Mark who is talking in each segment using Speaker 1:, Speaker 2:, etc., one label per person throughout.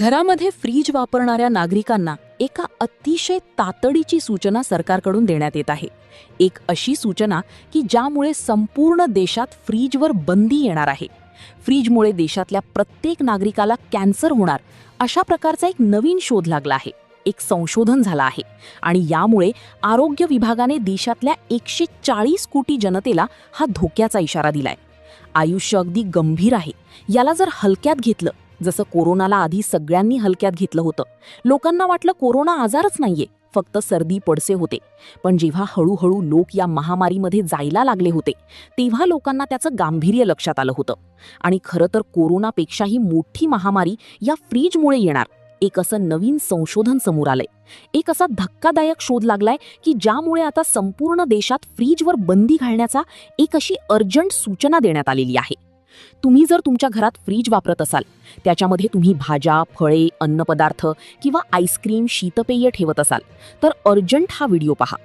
Speaker 1: घरामध्ये फ्रीज वापरणाऱ्या नागरिकांना एका अतिशय तातडीची सूचना सरकारकडून देण्यात येत आहे. एक अशी सूचना की ज्यामुळे संपूर्ण देशात फ्रीजवर बंदी येणार आहे. फ्रीजमुळे देशातल्या प्रत्येक नागरिकाला कॅन्सर होणार अशा प्रकारचा एक नवीन शोध लागला आहे. एक संशोधन झालं आहे आणि यामुळे आरोग्य विभागाने देशातल्या 140 कोटी जनतेला हा धोक्याचा इशारा दिलाय. आयुष्य अगदी गंभीर आहे. याला जर हलक्यात घेतलं, जसं कोरोनाला आधी सगळ्यांनी हलक्यात घेतलं होतं, लोकांना वाटलं कोरोना आजारच नाहीये, फक्त सर्दी पडसे होते. पण जेव्हा हळूहळू लोक या महामारीमध्ये जायला लागले होते, तेव्हा लोकांना त्याचं गांभीर्य लक्षात आलं होतं. आणि खरं तर कोरोनापेक्षाही मोठी महामारी या फ्रीजमुळे येणार, एक असं नवीन संशोधन समोर आलंय. एक असा धक्कादायक शोध लागलाय की ज्यामुळे आता संपूर्ण देशात फ्रीजवर बंदी घालण्याचा एक अशी अर्जंट सूचना देण्यात आलेली आहे. तुम्ही जर तुमच्या घरात फ्रीज वापरत असाल, त्याच्यामध्ये तुम्ही भाज्या, फळे, अन्नपदार्थ किंवा आईस्क्रीम, शीतपेय ठेवत असाल, तर अर्जंट हा व्हिडिओ पहा.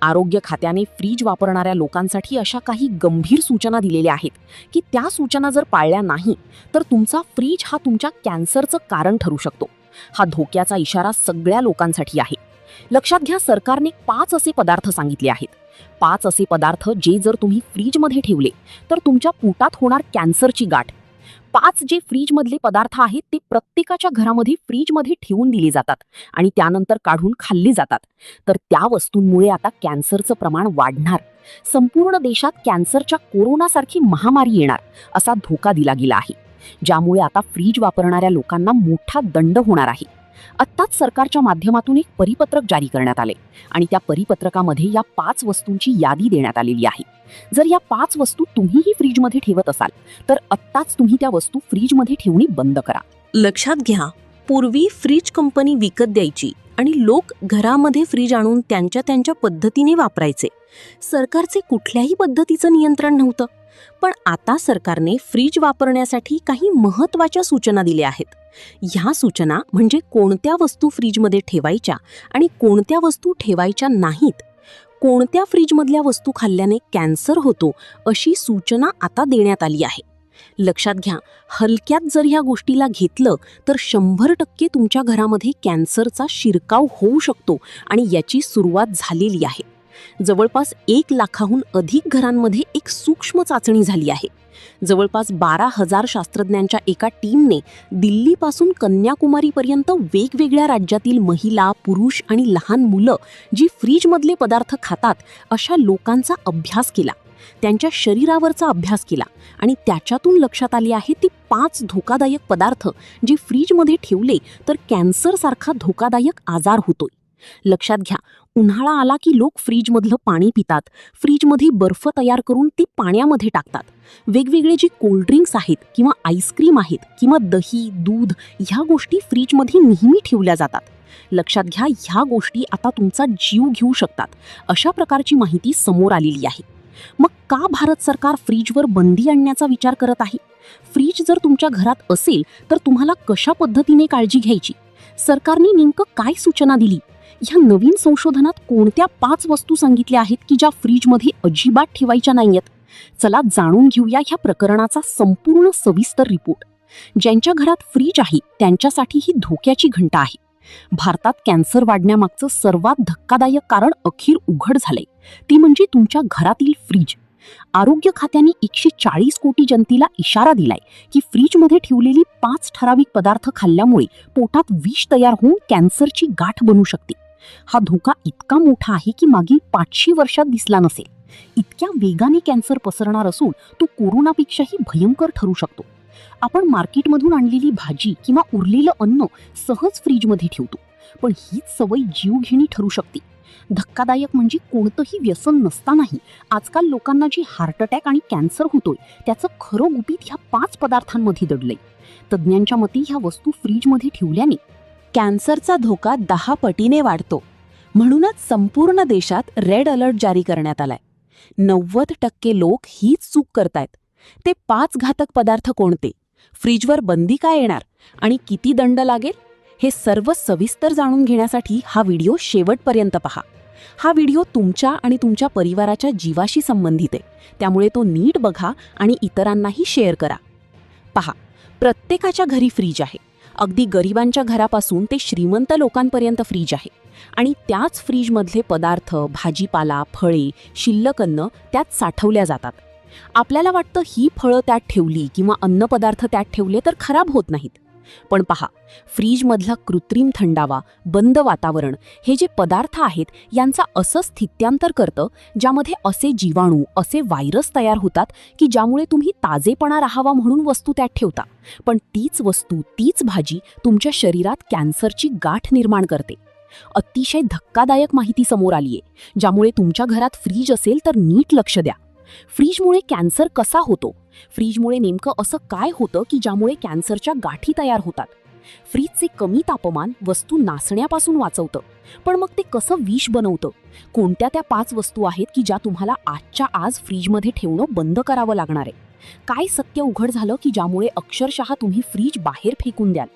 Speaker 1: आरोग्य खात्याने फ्रीज वापरणाऱ्या लोकांसाठी अशा काही गंभीर सूचना दिलेल्या आहेत की त्या सूचना जर पाळल्या नाही तर तुमचा फ्रीज हा तुमच्या कॅन्सरचं कारण ठरू शकतो. हा धोक्याचा इशारा सगळ्या लोकांसाठी आहे. लक्षात घ्या, सरकारने 5 असे पदार्थ सांगितले आहेत. 5 असे पदार्थ जे जर तुम्ही फ्रीजमध्ये ठेवले तर तुमच्या पोटात होणार कॅन्सरची गाठ. 5 जे फ्रीजमधले पदार्थ आहेत ते प्रत्येकाच्या घरामध्ये फ्रीजमध्ये ठेवून दिले जातात आणि त्यानंतर काढून खाल्ले जातात. तर त्या वस्तूंमुळे आता कॅन्सरचं प्रमाण वाढणार. संपूर्ण देशात कॅन्सरच्या कोरोनासारखी महामारी येणार असा धोका दिला गेला आहे, ज्यामुळे आता फ्रीज वापरणाऱ्या लोकांना मोठा दंड होणार आहे. आत्ताच सरकारच्या माध्यमातून एक परिपत्रक जारी करण्यात आले आणि त्या परिपत्रकामध्ये या 5 वस्तूंची यादी देण्यात आलेली आहे. जर या 5 वस्तू तुम्हीही फ्रीजमध्ये ठेवत असाल तर आत्ताच तुम्ही त्या वस्तू फ्रीजमध्ये ठेवणी बंद करा.
Speaker 2: लक्षात घ्या, पूर्वी फ्रीज कंपनी विकत द्यायची आणि लोक घरामध्ये फ्रीज आणून त्यांच्या पद्धतीने वापरायचे. सरकारचे कुठल्याही पद्धतीचं नियंत्रण नव्हतं. पण आता सरकारने फ्रीज वापरण्यासाठी काही महत्त्वाच्या सूचना दिल्या आहेत. ह्या सूचना म्हणजे कोणत्या वस्तू फ्रीजमध्ये ठेवायच्या आणि कोणत्या वस्तू ठेवायच्या नाहीत, कोणत्या फ्रीजमधल्या वस्तू खाल्ल्याने कॅन्सर होतो अशी सूचना आता देण्यात आली आहे. लक्षात घ्या, हलक्यात जर ह्या गोष्टीला घेतलं तर 100% तुमच्या घरामध्ये कॅन्सरचा शिरकाव होऊ शकतो आणि याची सुरुवात झालेली आहे. जवळपास 1 लाखाहून अधिक घरांमध्ये एक सूक्ष्म चाचणी झाली आहे. जवळपास 12,000 शास्त्रज्ञांच्या एका टीमने दिल्लीपासून कन्याकुमारीपर्यंत वेगवेगळ्या राज्यातील महिला, पुरुष आणि लहान मुलं जी फ्रीजमधले पदार्थ खातात अशा लोकांचा अभ्यास केला, त्यांच्या शरीरावरचा अभ्यास केला आणि त्याच्यातून लक्षात आले आहे ती 5 धोकादायक पदार्थ जे फ्रीजमध्ये ठेवले तर कॅन्सरसारखा धोकादायक आजार होतोय. लक्षात घ्या, उन्हाळा आला की लोक फ्रीजमधलं पाणी पितात, फ्रीजमध्ये बर्फ तयार करून ती पाण्यामध्ये टाकतात. वेगवेगळे जे कोल्ड्रिंक्स आहेत किंवा आईस्क्रीम आहेत किंवा दही, दूध ह्या गोष्टी फ्रीजमध्ये नेहमी ठेवल्या जातात. लक्षात घ्या, ह्या गोष्टी आता तुमचा जीव घेऊ शकतात अशा प्रकारची माहिती समोर आलेली आहे. मग का भारत सरकार फ्रीजवर बंदी आणण्याचा विचार करत आहे? फ्रीज जर तुमच्या घरात असेल तर तुम्हाला कशा पद्धतीने काळजी घ्यायची? सरकारने नेमकं काय सूचना दिली? ह्या नवीन संशोधनात कोणत्या 5 वस्तू सांगितल्या आहेत की ज्या फ्रीजमध्ये अजिबात ठेवायच्या नाहीयेत? चला जाणून घेऊया ह्या प्रकरणाचा संपूर्ण सविस्तर रिपोर्ट. ज्यांच्या घरात फ्रीज आहे त्यांच्यासाठी ही धोक्याची घंटा आहे. भारतात कॅन्सर वाढण्यामागचं सर्वात धक्कादायक कारण अखेर उघड झालंय, ती म्हणजे तुमच्या घरातील फ्रीज. आरोग्य खात्याने 140 कोटी जनतेला इशारा दिलाय की फ्रीजमध्ये ठेवलेली 5 ठराविक पदार्थ खाल्ल्यामुळे पोटात विष तयार होऊन कॅन्सरची गाठ बनू शकते. हा धोका इतका मोठा आहे की मागील 500 वर्षात दिसला नसेल. इतक्या वेगाने कॅन्सर पसरणार असून तो कोरोनापेक्षाही भयंकर ठरू शकतो. आपण मार्केटमधून आणलेली भाजी किंवा उरलेलं अन्न सहज फ्रीजमध्ये ठेवतो, पण हीच सवय जीवघेणी ठरू शकते. धक्कादायक म्हणजे कोणतंही व्यसन नसतानाही आजकाल लोकांना जी हार्ट अटॅक आणि कॅन्सर होतोय त्याचं खरं गुपित ह्या 5 पदार्थांमध्ये दडलंय. तज्ज्ञांच्या मते ह्या वस्तू फ्रीजमध्ये ठेवल्याने
Speaker 1: कॅन्सरचा धोका 10 पटीने वाढतो. म्हणूनच संपूर्ण देशात रेड अलर्ट जारी करण्यात आलाय. 90% लोक हीच चूक करतायत. ते 5 घातक पदार्थ कोणते, फ्रीजवर बंदी काय येणार आणि किती दंड लागेल, हे सर्व सविस्तर जाणून घेण्यासाठी हा व्हिडिओ शेवटपर्यंत पहा. हा व्हिडिओ तुमच्या आणि तुमच्या परिवाराच्या जीवाशी संबंधित आहे, त्यामुळे तो नीट बघा आणि इतरांनाही शेअर करा. पहा, प्रत्येकाच्या घरी फ्रीज आहे अगदी गरिबांच्या घरापासून ते श्रीमंत लोकांपर्यंत फ्रीज आहे. आणि त्याच फ्रीजमधले पदार्थ, भाजीपाला, फळे, शिल्लक अन्न त्यात साठवल्या जातात. आपल्याला वाटतं ही फळं त्यात ठेवली किंवा अन्नपदार्थ त्यात ठेवले तर खराब होत नाहीत. पण पहा, फ्रीजमधला कृत्रिम थंडावा, बंद वातावरण हे जे पदार्थ आहेत यांचा असं स्थित्यांतर करतं ज्यामध्ये असे जीवाणू, असे व्हायरस तयार होतात की ज्यामुळे तुम्ही ताजेपणा राहावा म्हणून वस्तू त्यात ठेवता, पण तीच वस्तू, तीच भाजी तुमच्या शरीरात कॅन्सरची गाठ निर्माण करते. अतिशय धक्कादायक माहिती समोर आलीये, ज्यामुळे तुमच्या घरात फ्रीज असेल तर नीट लक्ष द्या. फ्रीजमुळे कॅन्सर कसा होतो? फ्रीजमुळे नेमकं असं काय होतं की ज्यामुळे कॅन्सरच्या गाठी तयार होतात? फ्रीजचे कमी तापमान वस्तू नासण्यापासून वाचवतं, पण मग ते कसं विष बनवतं? कोणत्या त्या 5 वस्तू आहेत की ज्या तुम्हाला आजच्या आज फ्रीजमध्ये ठेवणं बंद करावं लागणार आहे? काय सत्य उघड झालं की ज्यामुळे अक्षरशः तुम्ही फ्रीज बाहेर फेकून द्याल?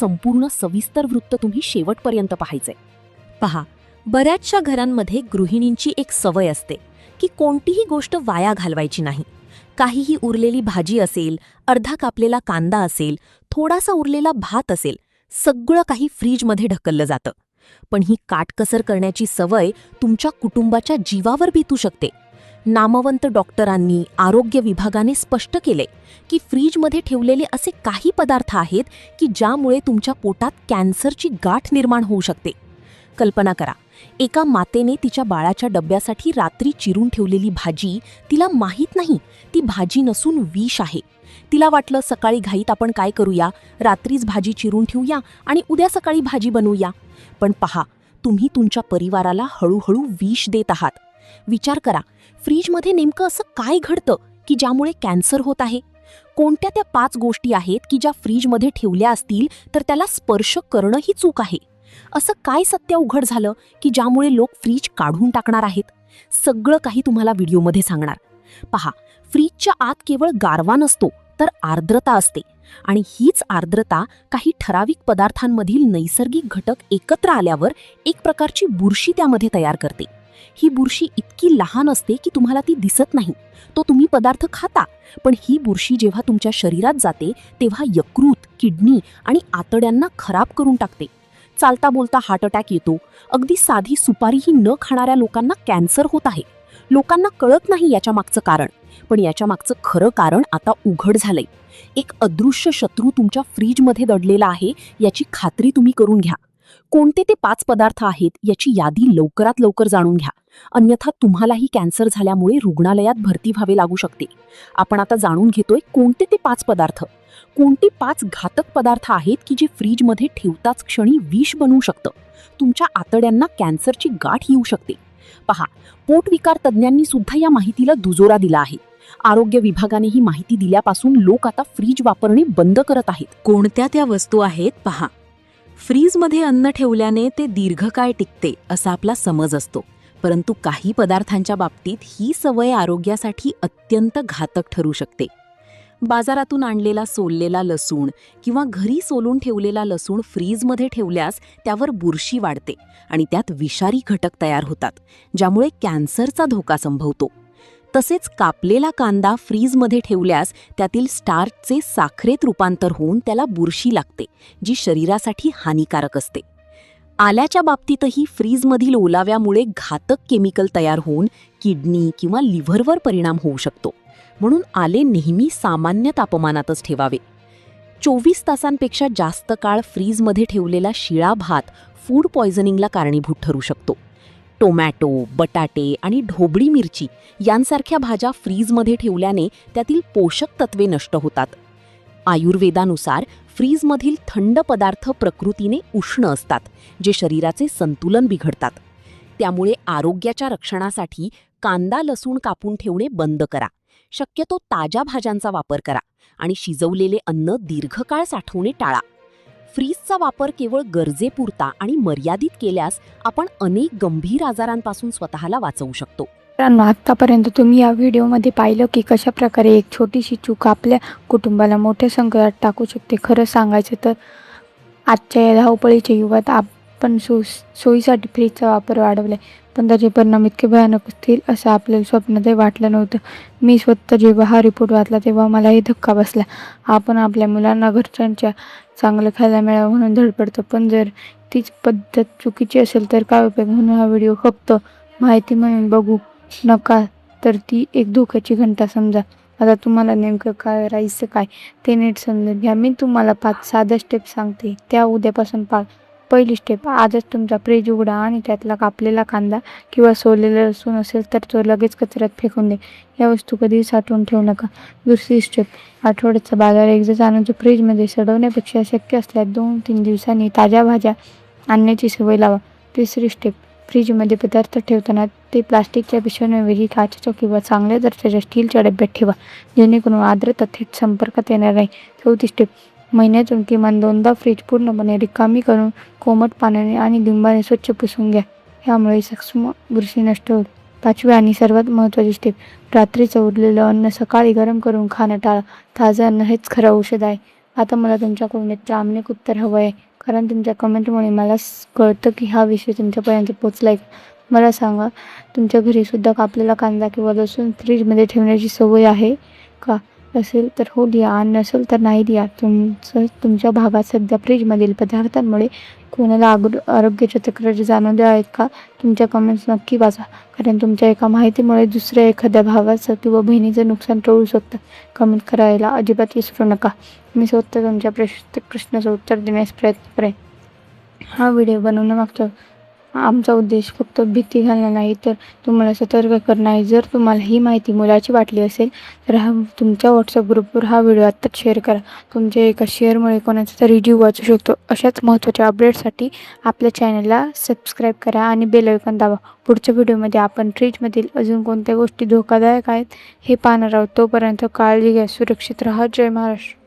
Speaker 1: संपूर्ण सविस्तर वृत्त तुम्ही शेवटपर्यंत पाहायचंय.
Speaker 2: पहा, बऱ्याचशा घरांमध्ये गृहिणींची एक सवय असते की कोणतीही गोष्ट वाया घालवायची नाही. काहीही उरलेली भाजी असेल, अर्धा कापलेला कांदा असेल, थोडासा उरलेला भात असेल, सगळं काही फ्रीजमध्ये ढकललं जातं. पण ही काटकसर करण्याची सवय तुमच्या कुटुंबाच्या जीवावर बेतू शकते. नामवंत डॉक्टरांनी, आरोग्य विभागाने स्पष्ट केले की फ्रीजमध्ये ठेवलेले असे काही पदार्थ आहेत की ज्यामुळे तुमच्या पोटात कॅन्सरची गाठ निर्माण होऊ शकते. कल्पना करा, एका मातेने तिच्या बाळाच्या डब्यासाठी रात्री चिरून ठेवलेली भाजी, तिला माहीत नाही ती भाजी नसून विष आहे. तिला वाटलं सकाळी घाईत आपण काय करूया, रात्रीच भाजी चिरून ठेवूया आणि उद्या सकाळी भाजी बनवूया. पण पहा, तुम्ही तुमच्या परिवाराला हळूहळू विष देत आहात. विचार करा, फ्रीजमध्ये नेमकं असं काय घडतं की ज्यामुळे कॅन्सर होत आहे? कोणत्या त्या 5 गोष्टी आहेत की ज्या फ्रीजमध्ये ठेवल्या असतील तर त्याला स्पर्श करणं ही चूक आहे? असं काय सत्य उघड झालं की ज्यामुळे लोक फ्रीज काढून टाकणार आहेत? सगळं काही तुम्हाला व्हिडिओमध्ये सांगणार. पहा, फ्रीजच्या आत केवळ गारवा नसतो तर आर्द्रता असते, आणि हीच आर्द्रता काही ठराविक पदार्थांमधील नैसर्गिक घटक एकत्र आल्यावर एक प्रकारची बुरशी त्यामध्ये तयार करते. ही बुरशी इतकी लहान असते की तुम्हाला ती दिसत नाही. तो तुम्ही पदार्थ खाता, पण ही बुरशी जेव्हा तुमच्या शरीरात जाते तेव्हा यकृत, किडनी आणि आतड्यांना खराब करून टाकते. चालता बोलता हार्ट अटॅक येतो. अगदी साधी सुपारीही न खाणाऱ्या लोकांना कॅन्सर होत आहे. लोकांना कळत नाही याच्या मागचं कारण, पण याच्या मागचं खरं कारण आता उघड झालंय. एक अदृश्य शत्रू तुमच्या फ्रीजमध्ये दडलेला आहे याची खात्री तुम्ही करून घ्या. कोणते ते 5 पदार्थ आहेत याची यादी लवकरात लवकर जाणून घ्या, अन्यथा तुम्हालाही कॅन्सर झाल्यामुळे रुग्णालयात भरती व्हावे लागू शकते. आपण आता जाणून घेतोय कोणते ते 5 पदार्थ, कोणते 5 घातक पदार्थ आहेत की जे फ्रीजमध्ये ठेवताच क्षणी विष बनवू शकतं. तुमच्या आतड्यांना कॅन्सरची गाठ येऊ शकते. पहा, पोटविकार तज्ज्ञांनी सुद्धा या माहितीला दुजोरा दिला आहे. आरोग्य विभागाने ही माहिती दिल्यापासून लोक आता फ्रीज वापरणे बंद करत आहेत. कोणत्या त्या वस्तू आहेत पहा. फ्रीजमध्ये अन्न ठेवल्याने ते दीर्घकाळ टिकते असा आपला समज असतो, परंतु काही पदार्थांच्या बाबतीत ही सवय आरोग्यासाठी अत्यंत घातक ठरू शकते. बाजारातून आणलेला सोललेला लसूण किंवा घरी सोलून ठेवलेला लसूण फ्रीजमध्ये ठेवल्यास त्यावर बुरशी वाढते आणि त्यात विषारी घटक तयार होतात, ज्यामुळे कॅन्सरचा धोका संभवतो. तसेच कापलेला कांदा फ्रीजमध्ये ठेवल्यास त्यातील स्टार्चचे साखरेत रूपांतर होऊन त्याला बुरशी लागते, जी शरीरासाठी हानिकारक असते. आल्याच्या बाबतीतही फ्रीजमधील ओलाव्यामुळे घातक केमिकल तयार होऊन किडनी किंवा लिव्हरवर परिणाम होऊ शकतो. म्हणून आले नेहमी सामान्य तापमानातच ठेवावे. 24 तासांपेक्षा जास्त काळ फ्रीजमध्ये ठेवलेला शिळा भात फूड पॉयझनिंगला कारणीभूत ठरू शकतो. टोमॅटो, बटाटे आणि ढोबळी मिरची यांसारख्या भाज्या फ्रीजमध्ये ठेवल्याने त्यातील पोषक तत्वे नष्ट होतात. आयुर्वेदानुसार फ्रीजमधील थंड पदार्थ प्रकृतीने उष्ण असतात, जे शरीराचे संतुलन बिघडतात. त्यामुळे आरोग्याच्या रक्षणासाठी कांदा, लसूण कापून ठेवणे बंद करा. शक्यतो ताज्या भाज्यांचा वापर करा आणि शिजवलेले अन्न दीर्घकाळ साठवणे टाळा. फ्रीजचा वापर केवळ गरजेपुरता आणि मर्यादित केल्यास आपण अनेक गंभीर आजारांपासून स्वतःला वाचवू शकतो.
Speaker 3: मित्रांनो, आत्तापर्यंत तुम्ही या व्हिडिओमध्ये पाहिलं की कशाप्रकारे एक छोटीशी चूक आपल्या कुटुंबाला मोठ्या संकटात टाकू शकते. खरं सांगायचं तर आजच्या या धावपळीच्या युगात पण सोयीसाठी फ्रीजचा वापर वाढवला आहे, पण त्याचे परिणाम इतके भयानक असतील असं आपल्याला स्वप्नातही वाटलं नव्हतं. मी स्वतः जेव्हा हा रिपोर्ट वाचला तेव्हा मलाही धक्का बसला. आपण आपल्या मुलांना घरच्यांच्या चांगलं खायला मिळावं म्हणून धडपडतो, पण जर तीच पद्धत चुकीची असेल तर काय उपयोग? म्हणून हा व्हिडिओ फक्त माहिती म्हणून बघू नका, तर ती एक धोक्याची घंटा समजा. आता तुम्हाला नेमकं काय करायचं काय ते नीट समजून घ्या. मी तुम्हाला 5 साध्या स्टेप सांगते, त्या उद्यापासून पाळ. पहिली स्टेप, आजच तुमचा फ्रीज उघडा आणि त्यातला कापलेला कांदा किंवा सोललेलं लसूण असेल तर तो लगेच कचऱ्यात फेकून दे. या वस्तू कधीही साठवून ठेवू नका. दुसरी स्टेप, आठवड्याचा बाजार एकदाच आणून तो फ्रीजमध्ये सडवण्यापेक्षा शक्य असल्यास 2-3 दिवसांनी ताज्या भाज्या आणण्याची सवय लावा. तिसरी स्टेप, फ्रीजमध्ये पदार्थ ठेवताना ते प्लास्टिकच्या पिशव्यांऐवजी काचेच्या किंवा चांगल्या दर्जाच्या स्टीलच्या डब्यात ठेवा, जेणेकरून आर्द्रता थेट संपर्कात येणार नाही. चौथी स्टेप, महिन्यातून किमान 2दा फ्रीज पूर्णपणे रिकामी करून कोमट पाण्याने आणि लिंबाने स्वच्छ पुसून घ्या. यामुळे सूक्ष्म बुरशी नष्ट होईल. 5वी आणि सर्वात महत्त्वाची स्टेप, रात्रीचं उरलेलं अन्न सकाळी गरम करून खाणं टाळा. ताजं अन्न हेच खरं औषध आहे. आता मला तुमच्याकडून एक प्रामाणिक उत्तर हवं आहे, कारण तुमच्या कमेंटमुळे मला कळतं की हा विषय तुमच्यापर्यंत पोचला आहे. मला सांगा, तुमच्या घरीसुद्धा कापलेला कांदा किंवा लसूण फ्रीजमध्ये ठेवण्याची सवय आहे का? असेल तर हो लिहा आणि नसेल तर नाही लिहा. तुमच्या भागात सध्या फ्रीजमधील पदार्थांमुळे कोणाला आरोग्याच्या तक्रारी जाणवल्या आहेत का? तुमच्या कमेंट्स नक्की वाचा, कारण तुमच्या एका माहितीमुळे दुसऱ्या एखाद्या भावाचं किंवा बहिणीचं नुकसान टळू शकतं. कमेंट करायला अजिबात विसरू नका. मी स्वतः तुमच्या प्रत्येक प्रश्नाचं उत्तर देण्यास प्रयत्न करेन. हा व्हिडिओ बनवण्यामागचा आमचा उद्देश फक्त भीती घालणं नाही, तर तुम्हाला सतर्क करणं आहे. जर तुम्हाला ही माहिती मोलाची वाटली असेल तर तुमच्या व्हॉट्सअप ग्रुपवर हा व्हिडिओ आत्ताच शेअर करा. तुमच्या एका शेअरमुळे कोणाचा तरी जीव वाचू शकतो. अशाच महत्त्वाच्या अपडेट्ससाठी आपल्या चॅनलला सबस्क्राईब करा आणि बेल आयकॉन दाबा. पुढच्या व्हिडिओमध्ये आपण फ्रीजमधील अजून कोणत्या गोष्टी धोकादायक आहेत हे पाहणार आहोत. तोपर्यंत काळजी घ्या, सुरक्षित राहा. जय महाराष्ट्र.